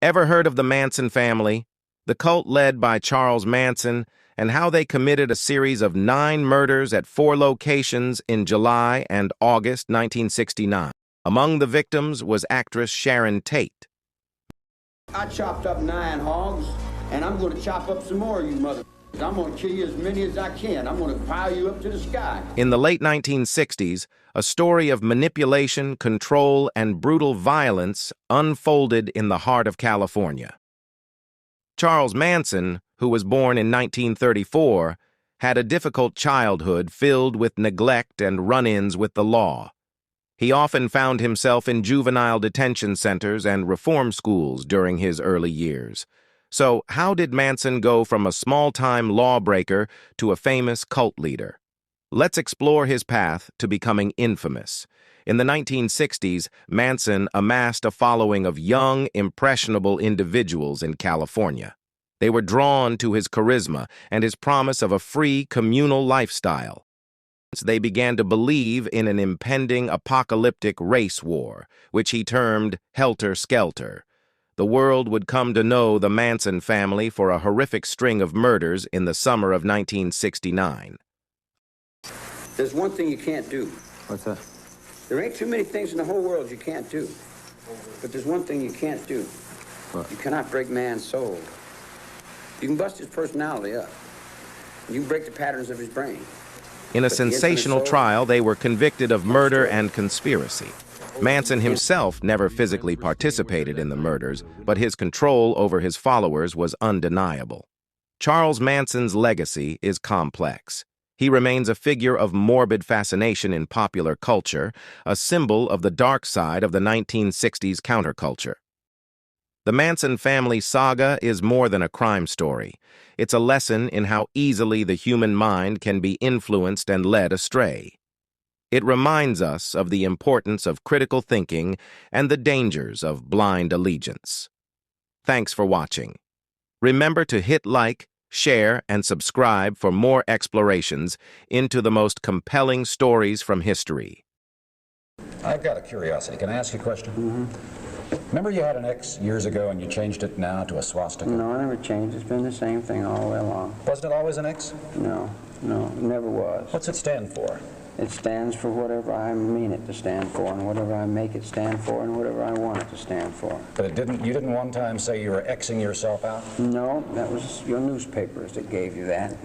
Ever heard of the Manson family? The cult led by Charles Manson, and how they committed a series of 9 murders at 4 locations in July and August 1969. Among the victims was actress Sharon Tate. I chopped up 9 hogs, and I'm going to chop up some more, you mother. I'm going to kill you as many as I can. I'm going to pile you up to the sky. In the late 1960s, a story of manipulation, control, and brutal violence unfolded in the heart of California. Charles Manson, who was born in 1934, had a difficult childhood filled with neglect and run-ins with the law. He often found himself in juvenile detention centers and reform schools during his early years. So, how did Manson go from a small-time lawbreaker to a famous cult leader? Let's explore his path to becoming infamous. In the 1960s, Manson amassed a following of young, impressionable individuals in California. They were drawn to his charisma and his promise of a free, communal lifestyle. They began to believe in an impending apocalyptic race war, which he termed helter-skelter. The world would come to know the Manson family for a horrific string of murders in the summer of 1969. There's one thing you can't do. What's that? There ain't too many things in the whole world you can't do. But there's one thing you can't do. What? You cannot break man's soul. You can bust his personality up. You can break the patterns of his brain. In a sensational trial, they were convicted of murder and conspiracy. Manson himself never physically participated in the murders, but his control over his followers was undeniable. Charles Manson's legacy is complex. He remains a figure of morbid fascination in popular culture, a symbol of the dark side of the 1960s counterculture. The Manson family saga is more than a crime story. It's a lesson in how easily the human mind can be influenced and led astray. It reminds us of the importance of critical thinking and the dangers of blind allegiance. Thanks for watching. Remember to hit like, share, and subscribe for more explorations into the most compelling stories from history. I've got a curiosity. Can I ask you a question? Mm-hmm. Remember you had an X years ago and you changed it now to a swastika? No, I never changed. It's been the same thing all the way along. Wasn't it always an X? No, it never was. What's it stand for? It stands for whatever I mean it to stand for, and whatever I make it stand for, and whatever I want it to stand for. But you didn't one time say you were Xing yourself out? No, that was your newspapers that gave you that.